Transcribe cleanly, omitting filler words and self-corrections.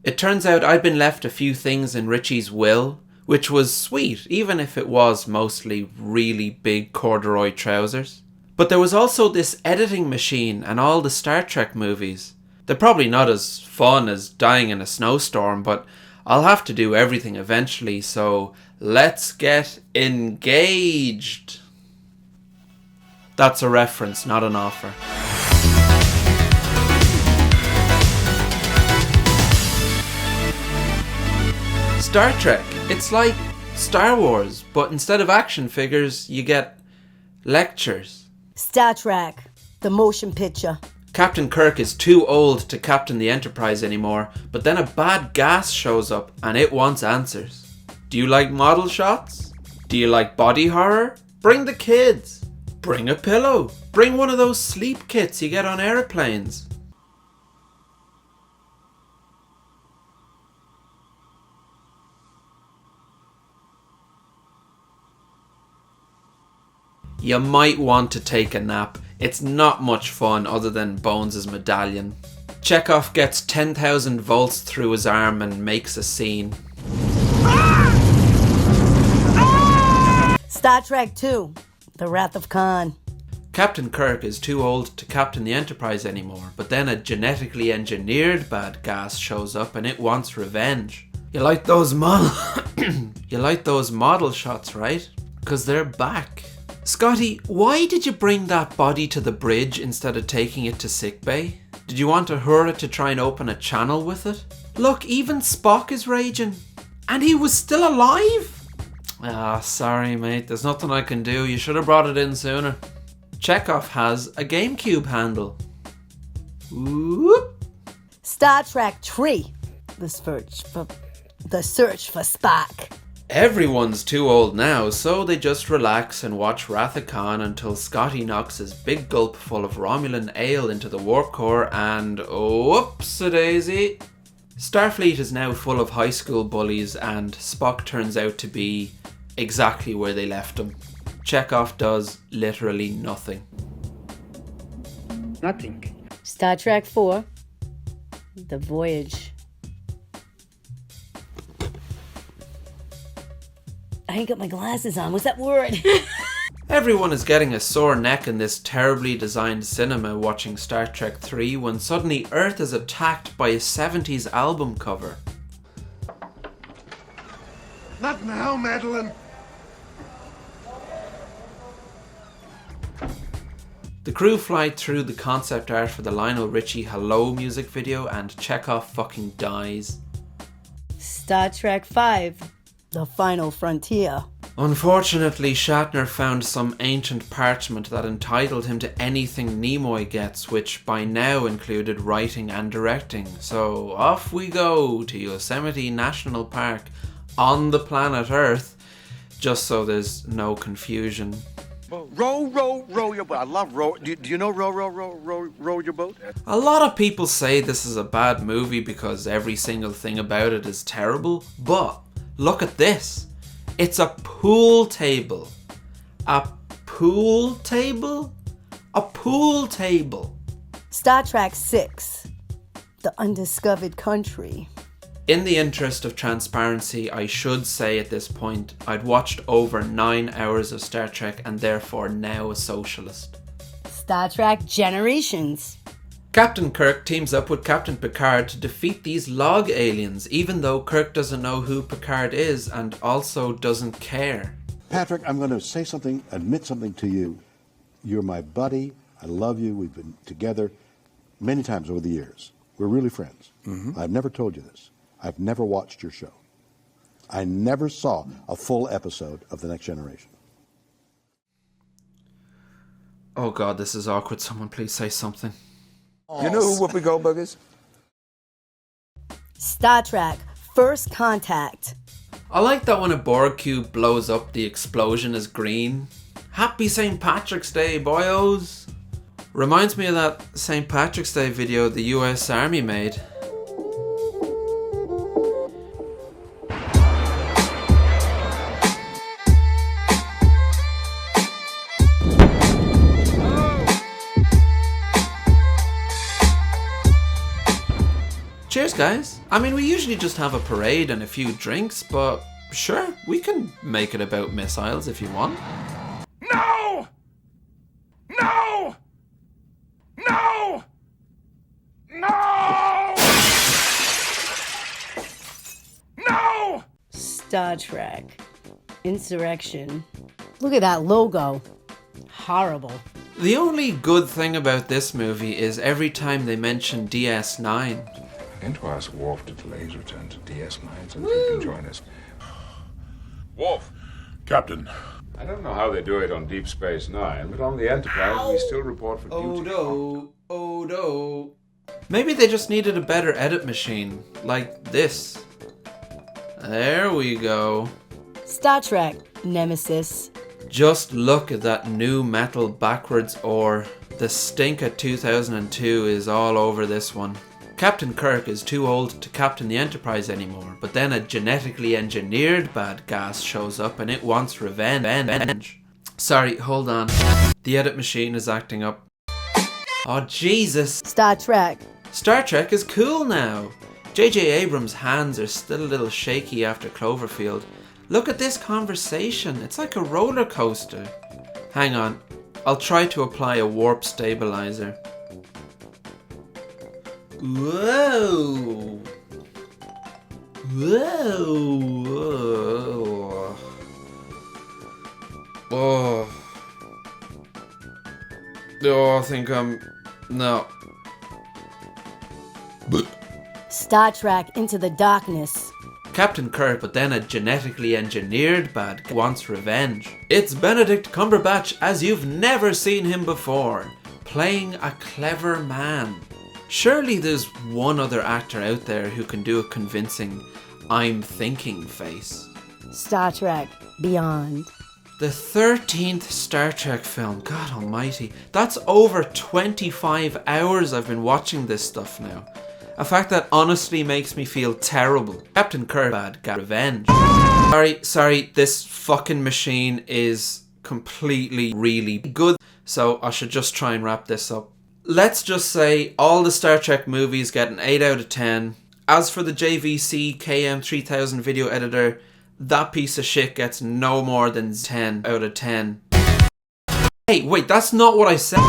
It turns out I'd been left a few things in Richie's will, which was sweet, even if it was mostly really big corduroy trousers. But there was also this editing machine and all the Star Trek movies. They're probably not as fun as dying in a snowstorm, but I'll have to do everything eventually, so let's get engaged. That's a reference, not an offer. Star Trek, it's like Star Wars, but instead of action figures, you get lectures. Star Trek, the motion picture. Captain Kirk is too old to captain the Enterprise anymore, but then a bad gas shows up and it wants answers. Do you like model shots? Do you like body horror? Bring the kids. Bring a pillow. Bring one of those sleep kits you get on airplanes. You might want to take a nap. It's not much fun other than Bones' medallion. Chekhov gets 10,000 volts through his arm and makes a scene. Star Trek 2, The Wrath of Khan. Captain Kirk is too old to captain the Enterprise anymore, but then a genetically engineered bad gas shows up and it wants revenge. You like those model shots, right? 'Cause they're back. Scotty, why did you bring that body to the bridge instead of taking it to sickbay? Did you want Uhura to try and open a channel with it? Look, even Spock is raging. And he was still alive? Ah, sorry mate, there's nothing I can do. You should have brought it in sooner. Chekhov has a GameCube handle. Whoop. Star Trek 3, The Search for Spock. Everyone's too old now, so they just relax and watch Wrath of Khan until Scotty knocks his big gulp full of Romulan ale into the warp core and whoops-a-daisy. Starfleet is now full of high school bullies and Spock turns out to be exactly where they left him. Chekhov does literally nothing. Nothing. Star Trek 4, The Voyage. I ain't got my glasses on. What's that word? Everyone is getting a sore neck in this terribly designed cinema watching Star Trek 3 when suddenly Earth is attacked by a 70s album cover. Not now, Madeline. The crew fly through the concept art for the Lionel Richie Hello music video and Chekhov fucking dies. Star Trek 5, The Final Frontier. Unfortunately, Shatner found some ancient parchment that entitled him to anything Nimoy gets, which by now included writing and directing. So off we go to Yosemite National Park on the planet Earth, just so there's no confusion. Row your boat. I love row. Do you know row your boat? A lot of people say this is a bad movie because every single thing about it is terrible, but look at this. It's a pool table. A pool table? A pool table. Star Trek 6, The Undiscovered Country. In the interest of transparency, I should say at this point, I'd watched over 9 hours of Star Trek and therefore now a socialist. Star Trek Generations. Captain Kirk teams up with Captain Picard to defeat these log aliens, even though Kirk doesn't know who Picard is and also doesn't care. Patrick, I'm going to say something, admit something to you. You're my buddy. I love you. We've been together many times over the years. We're really friends. Mm-hmm. I've never told you this. I've never watched your show. I never saw a full episode of The Next Generation. Oh God, this is awkward. Someone please say something. You know who Whoopi Goldberg is? Star Trek First Contact. I like that when a Borg cube blows up, the explosion is green. Happy St. Patrick's Day, boyos! Reminds me of that St. Patrick's Day video the US Army made. Cheers Cheers, guys. I mean, we usually just have a parade and a few drinks, but sure, we can make it about missiles if you want. No! No! No! No! No! Star Trek. Insurrection. Look at that logo. Horrible. The only good thing about this movie is every time they mention DS9. I'm going to ask Worf to delay his return to DS9 so that he can join us. Worf! Captain. I don't know how they do it on Deep Space Nine, but on the Enterprise we still report for duty. Oh no. Maybe they just needed a better edit machine, like this. There we go. Star Trek. Nemesis. Just look at that new metal backwards ore. The stink of 2002 is all over this one. Captain Kirk is too old to captain the Enterprise anymore, but then a genetically engineered bad gas shows up and it wants revenge. Sorry, hold on. The edit machine is acting up. Oh, Jesus. Star Trek. Star Trek is cool now. J.J. Abrams' hands are still a little shaky after Cloverfield. Look at this conversation. It's like a roller coaster. Hang on. I'll try to apply a warp stabilizer. Whoa. Whoa. Oh. Oh, I think no. Star Trek. Into the Darkness. Captain Kirk, but then a genetically engineered bad guy wants revenge. It's Benedict Cumberbatch as you've never seen him before, playing a clever man. Surely there's one other actor out there who can do a convincing I'm thinking face. Star Trek. Beyond. The 13th Star Trek film, God almighty. That's over 25 hours I've been watching this stuff now. A fact that honestly makes me feel terrible. Captain Kirk got revenge. Sorry, this fucking machine is completely really good, so I should just try and wrap this up. Let's just say all the Star Trek movies get an 8 out of 10. As for the JVC KM3000 video editor, that piece of shit gets no more than 10 out of 10. Hey, wait, that's not what I said.